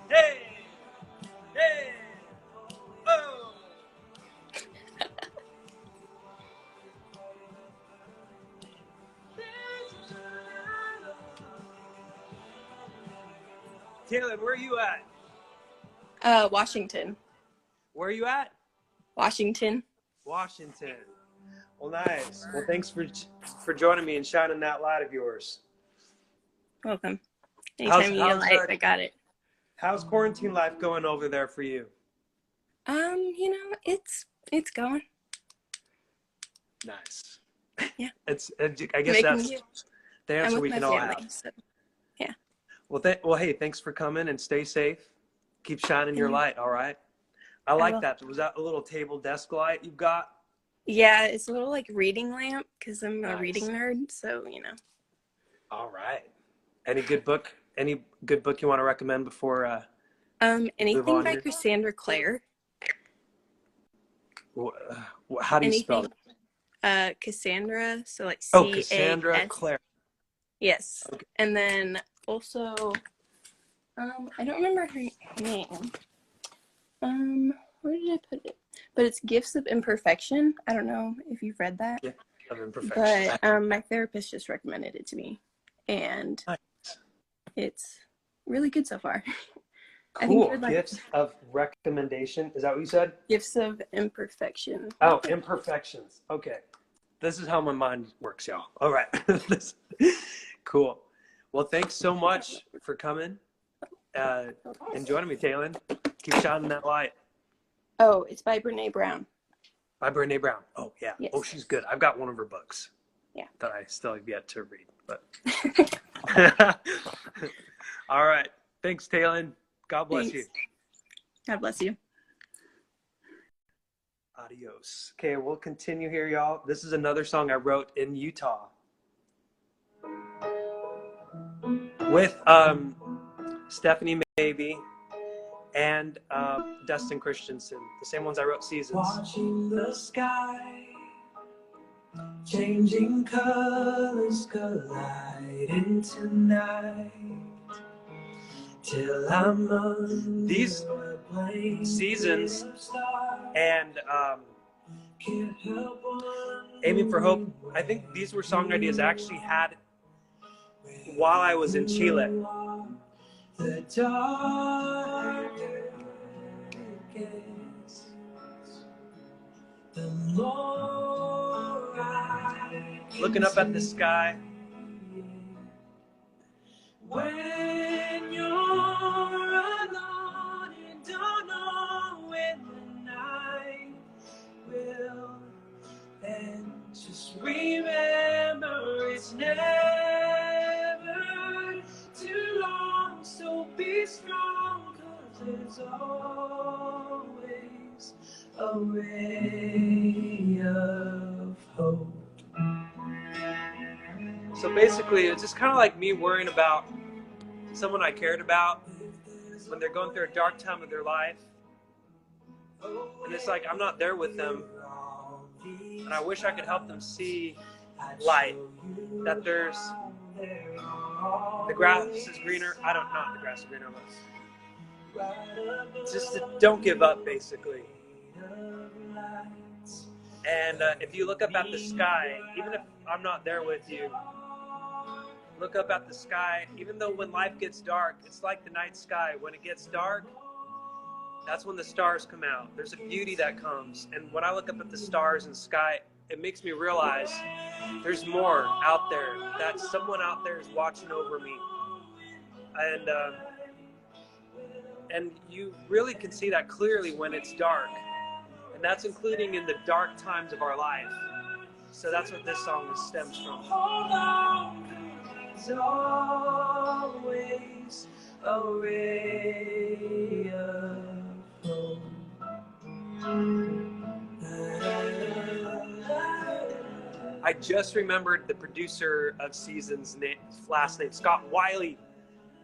Hey, hey, oh. Taylor, where are you at? Washington. Where are you at? Washington. Washington. Well, nice. Well, thanks for joining me and shining that light of yours. Welcome. Anytime you need a light, I got it. How's quarantine life going over there for you? It's going. Nice. Yeah. I guess that's the answer we can all family, have. so, yeah. Well, hey, thanks for coming and stay safe. Keep shining your light, all right? I like that. Was that a little table desk light you've got? Yeah, it's a little like reading lamp because I'm Nice. a reading nerd, so All right. Any good book you want to recommend before anything by here? Cassandra Clare. How do you spell Anything Cassandra, so like Oh, C-A-S. Cassandra Clare. Yes. Okay. And then also I don't remember her name. Where did I put it? But it's Gifts of Imperfection. I don't know if you've read that. Yeah, of Imperfection. But my therapist just recommended it to me. And Nice. it's really good so far. Cool. Gifts of Recommendation. Is that what you said? Gifts of Imperfection. Oh, Imperfections. Okay. This is how my mind works, y'all. All right. Cool. Well, thanks so much for coming and joining me, Taylor. Keep shining that light. Oh, it's by Brene Brown. By Brene Brown. Oh, yeah. Yes. Oh, she's good. I've got one of her books. Yeah. That I still have yet to read. But all right. Thanks, Taylor. God bless you. God bless you. Adios. Okay, we'll continue here, y'all. This is another song I wrote in Utah with Stephanie Maybe and Dustin Christensen, the same ones I wrote Seasons. Watching the sky, changing colors collide into night, till I'm on These Seasons and Aiming for Hope, I think these were song ideas I actually had while I was in Chile. The darker it gets, the more I Looking up at the sky. when you're alone, you don't know when the night will end. Just remember it's never too long, so be strong, 'cause there's always a ray of hope. So basically, it's just kind of like me worrying about someone I cared about when they're going through a dark time of their life. And it's like I'm not there with them. And I wish I could help them see light. That there's the grass is greener. Not the grass is greener, but just to, don't give up, basically. And if you look up at the sky, even if I'm not there with you, look up at the sky. Even though when life gets dark, it's like the night sky. When it gets dark, that's when the stars come out. There's a beauty that comes. And when I look up at the stars and sky, it makes me realize there's more out there, that someone out there is watching over me. And you really can see that clearly when it's dark. And that's including in the dark times of our life. So that's what this song stems from. Hold on, there's always a ray of hope. I just remembered the producer of Seasons' last name, Scott Wiley.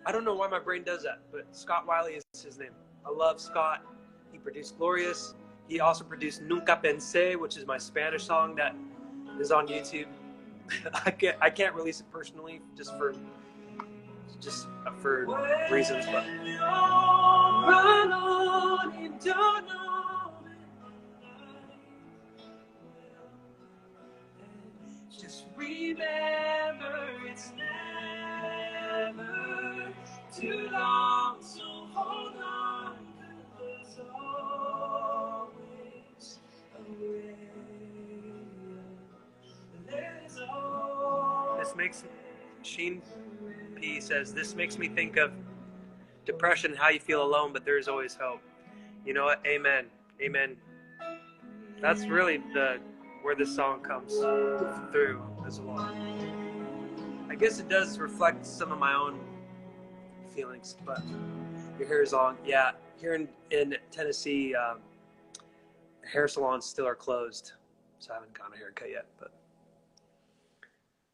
I don't know why my brain does that, but Scott Wiley is his name. I love Scott. He produced Glorious. He also produced Nunca Pensé, which is my Spanish song that is on YouTube. I can't release it personally just for reasons, but run on and don't know. Just remember it's never too long, so hold on. There's always a way. This makes Sheen P says, this makes me think of depression, how you feel alone, but there's always hope. You know what? Amen. Amen. That's really where this song comes through as well. I guess it does reflect some of my own feelings, but your hair is long. Yeah, here in Tennessee, hair salons still are closed, so I haven't gotten a haircut yet. But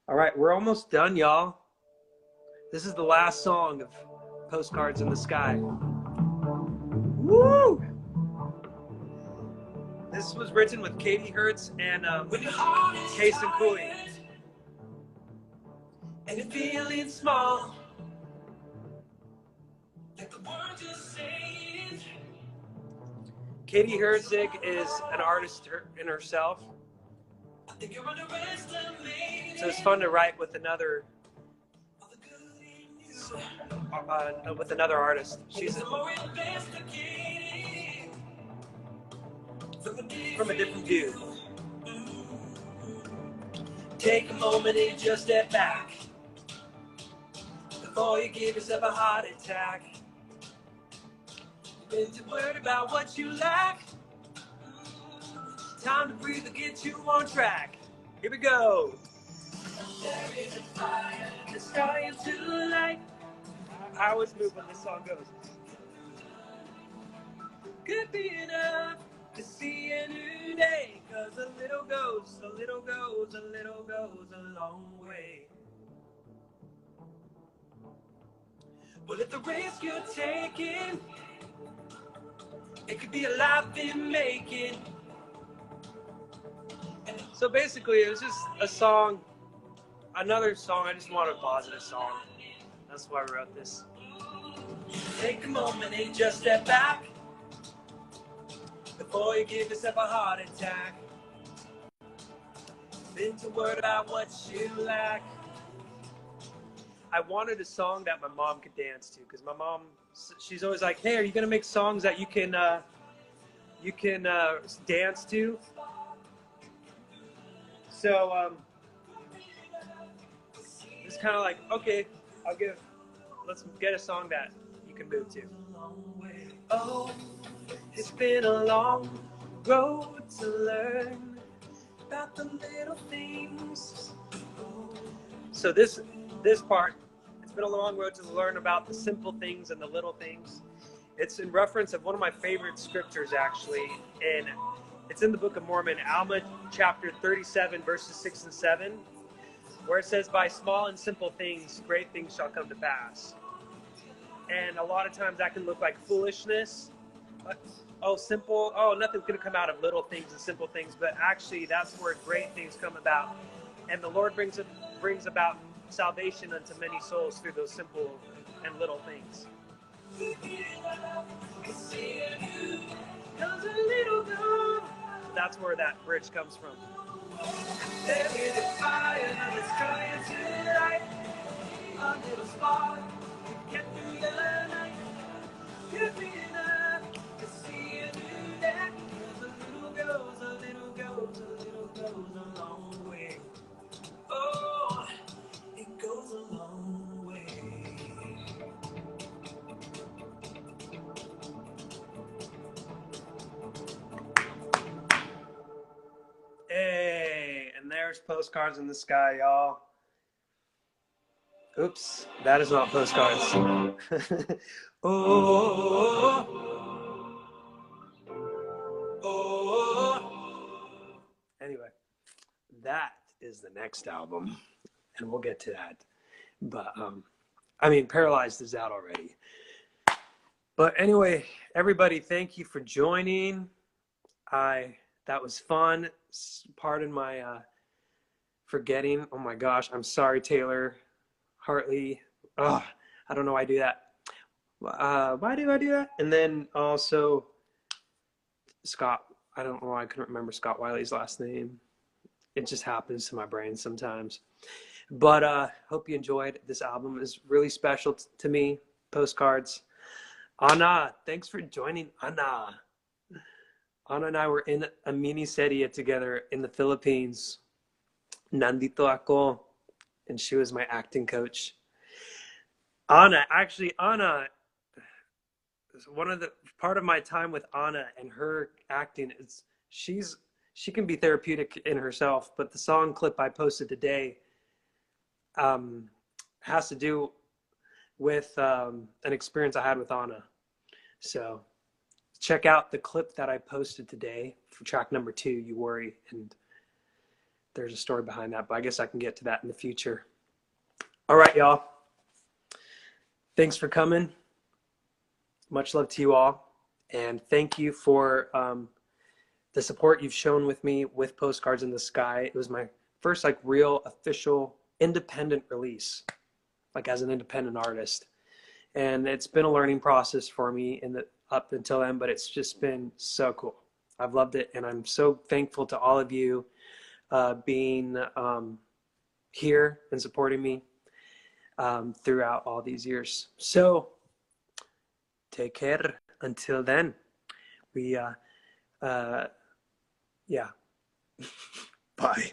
all right, we're almost done, y'all. This is the last song of Postcards in the Sky. Woo! This was written with Katie Hertz and Case and Cooley. And you're feeling small, like the words you're saying. Katie Herzig is an artist in herself. I think you're underestimated. So it's fun to write with another artist. She's from a different view. Take a moment and just step back before you give yourself a heart attack. You've been too worried about what you lack. Time to breathe and get you on track. Here we go. There is a fire in the sky into the light. I always move when this song goes. Could be enough to see a new day, 'cause a little goes, a little goes, a little goes a long way. Well, if the risk you're taking, it could be a life in making. So basically, it was just a song, another song. I just wanted a positive song. That's why I wrote this. Take a moment and just step back before you give yourself a heart attack. Been too worried about what you lack. I wanted a song that my mom could dance to, because my mom, she's always like, "Hey, are you gonna make songs that you can dance to?" So it's kind of like, okay, let's get a song that you can move to. Oh, it's been a long road to learn about the little things. So this part, it's been a long road to learn about the simple things and the little things. It's in reference of one of my favorite scriptures, actually, and it's in the Book of Mormon, Alma chapter 37, verses 6 and 7, where it says, "By small and simple things, great things shall come to pass." And a lot of times that can look like foolishness. Simple. Oh, nothing's going to come out of little things and simple things. But actually, that's where great things come about. And the Lord brings about salvation unto many souls through those simple and little things. That's where that bridge comes from. There is a fire that's trying to light a little spark to get through the night. Could be enough to see a new day. A little goes, a little goes, a little goes a long way. Oh, it goes a long way. Hey, and there's Postcards in the Sky, y'all. Oops, that is not Postcards. Oh, oh. Anyway, that is the next album, and we'll get to that. But I mean, Paralyzed is out already. But anyway, everybody, thank you for joining. That was fun. Pardon my forgetting. Oh my gosh, I'm sorry, Taylor Hartley. Oh, I don't know why I do that. Why do I do that? And then also Scott. I don't know why I couldn't remember Scott Wiley's last name. It just happens to my brain sometimes. But hope you enjoyed. This album is really special to me. Postcards. Anna, thanks for joining. Anna and I were in a mini serie together in the Philippines. Nandito ako, and she was my acting coach. Anna, one of the part of my time with Anna and her acting is she can be therapeutic in herself, but the song clip I posted today has to do with an experience I had with Anna. So check out the clip that I posted today for track number 2, You Worry, and there's a story behind that, but I guess I can get to that in the future. All right, y'all. Thanks for coming. Much love to you all. And thank you for the support you've shown with me with Postcards in the Sky. It was my first real official independent release, as an independent artist. And it's been a learning process for me up until then, but it's just been so cool. I've loved it. And I'm so thankful to all of you being here and supporting me throughout all these years. So take care until then. Yeah. Bye.